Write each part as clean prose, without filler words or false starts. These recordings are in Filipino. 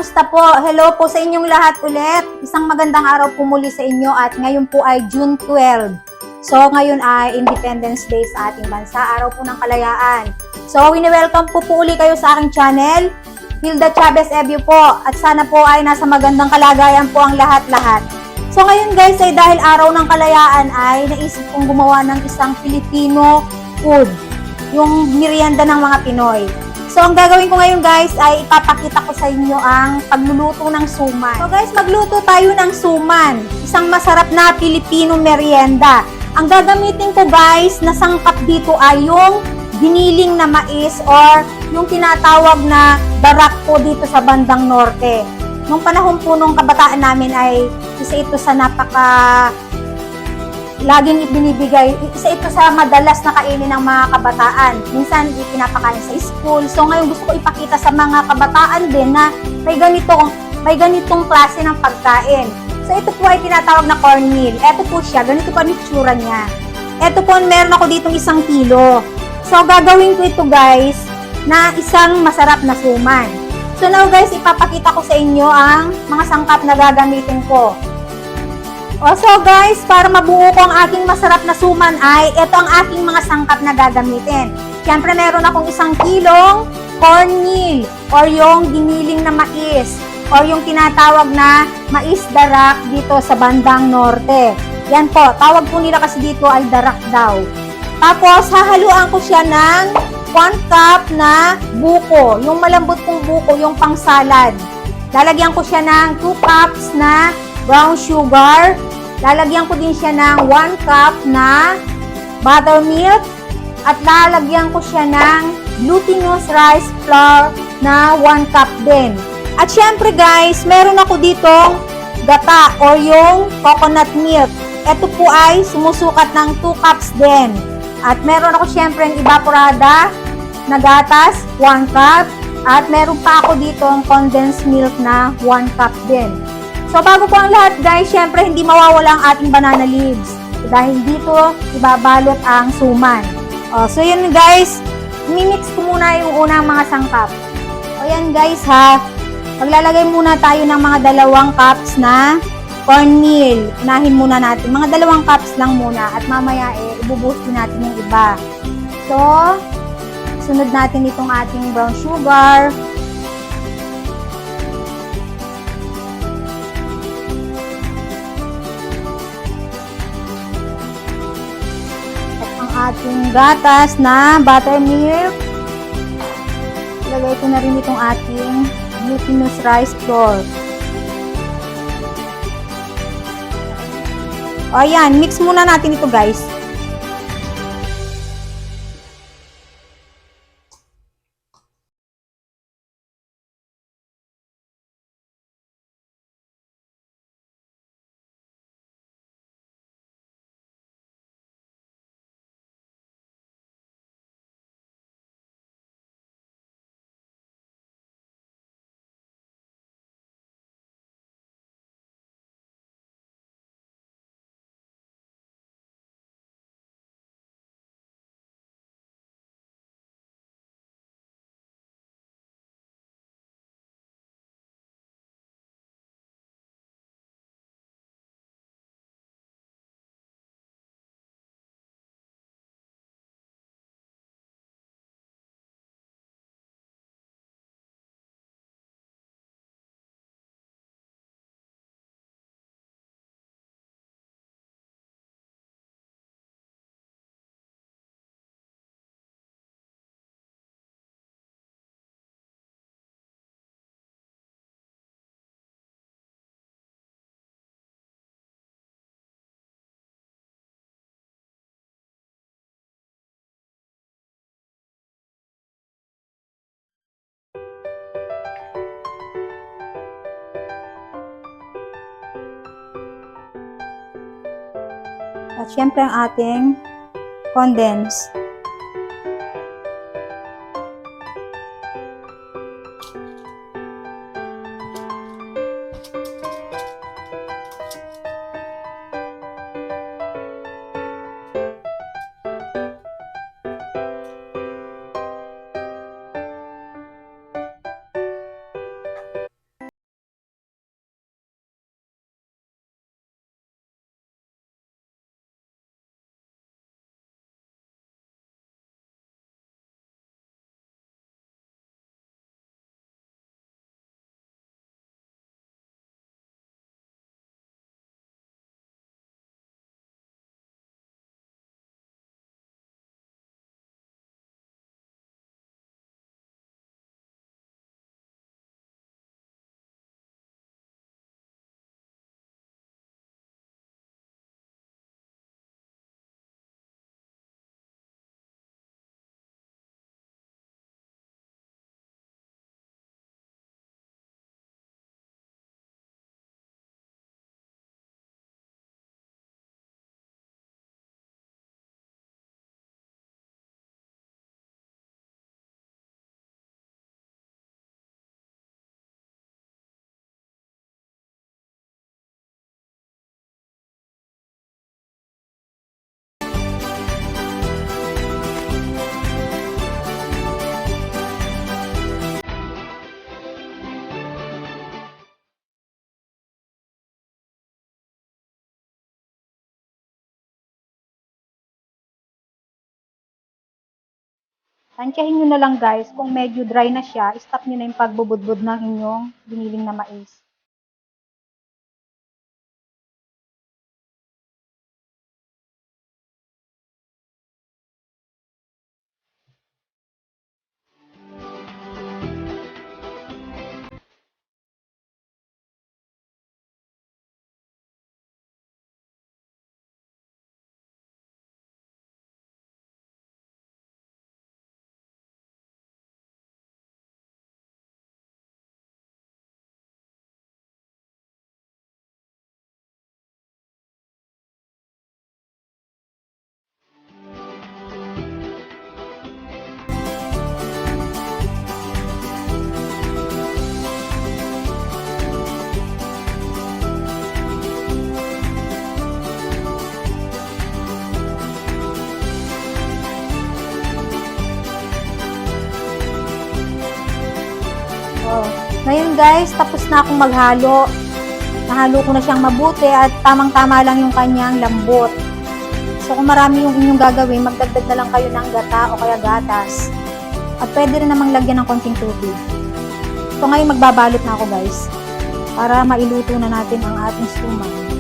kamusta po? Hello po sa inyong lahat ulit. Isang magandang araw po muli sa inyo at ngayon po ay June 12. So ngayon ay Independence Day sa ating bansa, araw po ng kalayaan. So wini-welcome po uli kayo sa aking channel, Hilda Chavez Evio po. At sana po ay nasa magandang kalagayan po ang lahat-lahat. So ngayon guys ay dahil araw ng kalayaan ay naisip kong gumawa ng isang Filipino food, yung merienda ng mga Pinoy. So, ang gagawin ko ngayon guys ay ipapakita ko sa inyo ang pagluluto ng suman. So guys, magluto tayo ng suman. Isang masarap na Filipino merienda. Ang gagamitin ko guys na sangkap dito ay yung giniling na mais or yung tinatawag na darak po dito sa bandang norte. Nung panahon po nung kabataan namin ay isa ito sa laging ibinibigay, isa ito sa madalas na kainin ng mga kabataan. Minsan, ipinapakain sa school. So, ngayon gusto ko ipakita sa mga kabataan din na may ganitong klase ng pagkain. So, ito po ay tinatawag na cornmeal. Ito po siya, ganito pa ang itsura niya. Ito po, meron ako ditong 1 kilo. So, gagawin ko ito guys, na isang masarap na suman. So, now guys, ipapakita ko sa inyo ang mga sangkap na gagamitin ko. So guys, para mabuo ko ang aking masarap na suman ay ito ang aking mga sangkap na gagamitin. Siyempre meron akong 1 kilong cornmeal or yung giniling na mais or yung tinatawag na mais darak dito sa bandang norte. Yan po, tawag po nila kasi dito ay darak daw. Tapos hahaluan ko siya ng 1 cup na buko, yung malambot kong buko, yung pang salad. Lalagyan ko siya ng 2 cups na brown sugar. Lalagyan ko din siya ng 1 cup na buttermilk. At lalagyan ko siya ng glutinous rice flour na 1 cup din. At syempre guys, meron ako ditong gata o yung coconut milk. Ito po ay sumusukat ng 2 cups din. At meron ako syempre yung evaporada na gatas, 1 cup. At meron pa ako ditong condensed milk na 1 cup din. So, bago po ang lahat guys, syempre hindi mawawala ang ating banana leaves. Dahil dito, ibabalot ang suman. So, yun guys, mimix ko muna yung unang mga sangkap. O yan guys ha, maglalagay muna tayo ng mga 2 cups na cornmeal. Unahin muna natin, mga 2 cups lang muna at mamaya ibubuhos din natin yung iba. So, sunod natin itong ating brown sugar. Ating gatas na buttermilk. Ilagay ko na rin itong ating glutinous rice flour. O ayan, mix muna natin ito guys. At syempre ang ating condensed. Tansyahin nyo na lang guys, kung medyo dry na siya, stop nyo na yung pagbubudbud ng inyong biniling na mais. Oh. Ngayon guys, tapos na akong maghalo. Nahalo ko na siyang mabuti at tamang-tama lang yung kanyang lambot. So kung marami yung inyong gagawin, magdagdag na lang kayo ng gata o kaya gatas. At pwede rin namang lagyan ng konting tubig. So ngayon magbabalot na ako guys, para mailuto na natin ang ating suman.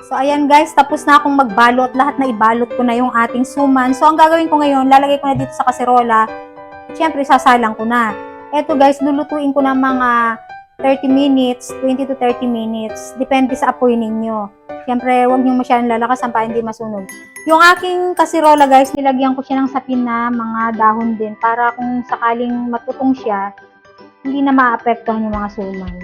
So, ayan guys, tapos na akong magbalot. Lahat na ibalot ko na yung ating suman. So, ang gagawin ko ngayon, lalagay ko na dito sa kaserola. Siyempre, sasalang ko na. Eto guys, lulutuin ko ng mga 30 minutes, 20 to 30 minutes. Depende sa apoy ninyo. Siyempre, huwag nyo masyadong lalakasan para hindi masunog. Yung aking kaserola guys, nilagyan ko siya ng sapin na mga dahon din. Para kung sakaling matutong siya, hindi na maapektuhan yung mga suman.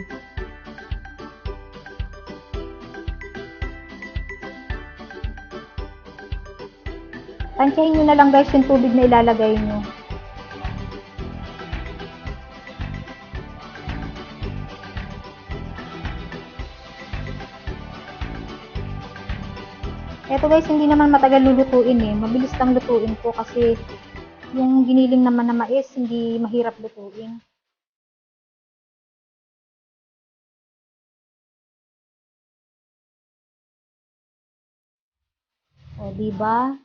Tansyahin nyo na lang guys yung tubig na ilalagay nyo. Eto guys, hindi naman matagal lulutuin eh. Mabilis lang lutuin ko kasi yung giniling naman na mais, hindi mahirap lutuin. O, diba?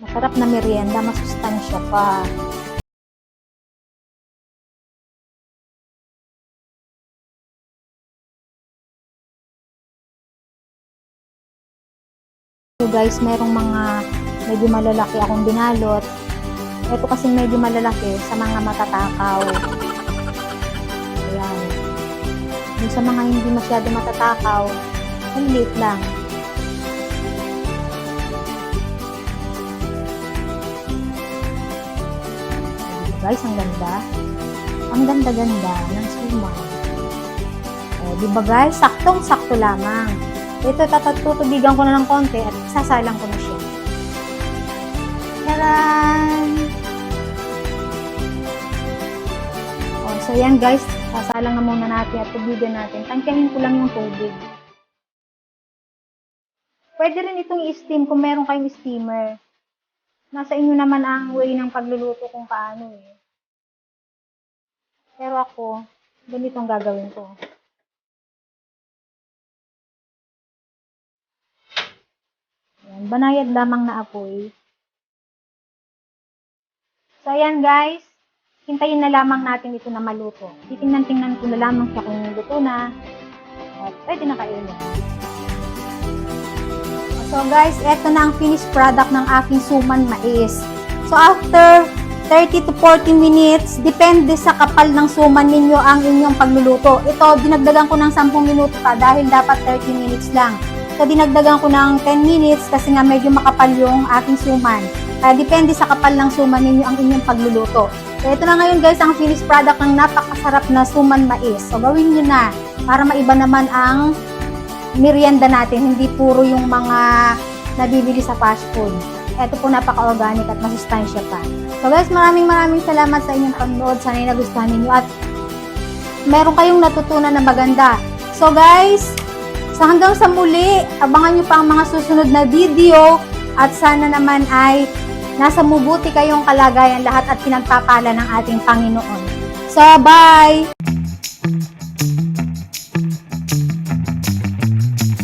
Masarap na merienda, masustansya pa. So guys, merong mga medyo malalaki akong binalot. Ito kasi medyo malalaki sa mga matatakaw. Ayan. Yung sa mga hindi masyado matatakaw, maliit lang. Guys, ang ganda. Ang ganda-ganda ng suman. Di ba guys? Saktong-sakto lamang. Ito, tutubigan ko na ng konti at sasalang ko na siya. Taran! So yan guys, sasalang na muna natin at tubigan natin. Tangkihin ko lang yung tubig. Pwede rin itong i-steam kung meron kayong steamer. Nasa inyo naman ang way ng pagluluto kung paano eh. Pero ako, ganitong gagawin ko. Ayan, banayad lamang na apoy. So ayan guys, hintayin na lamang natin ito na maluto. Titingnan-tingnan ko na lamang siya kung luto na. At pwede na kainin. So guys, eto na ang finished product ng aking suman mais. So after 30 to 40 minutes, depende sa kapal ng suman ninyo ang inyong pagluluto. Ito, dinagdagan ko ng 10 minuto pa dahil dapat 30 minutes lang. So dinagdagan ko ng 10 minutes kasi nga medyo makapal yung aking suman. Kaya depende sa kapal ng suman ninyo ang inyong pagluluto. So ito na ngayon guys ang finished product ng napakasarap na suman mais. So gawin nyo na para maiba naman ang merienda natin, hindi puro yung mga nabibili sa fast food. Ito po napaka-organic at masustansya pa. So guys, maraming salamat sa inyong panonood. Sana'y nagustuhan ninyo at meron kayong natutunan na maganda. So guys, hanggang sa muli, abangan nyo pa ang mga susunod na video at sana naman ay nasa mabuti kayong kalagayan lahat at pinagpapala ng ating Panginoon. So bye!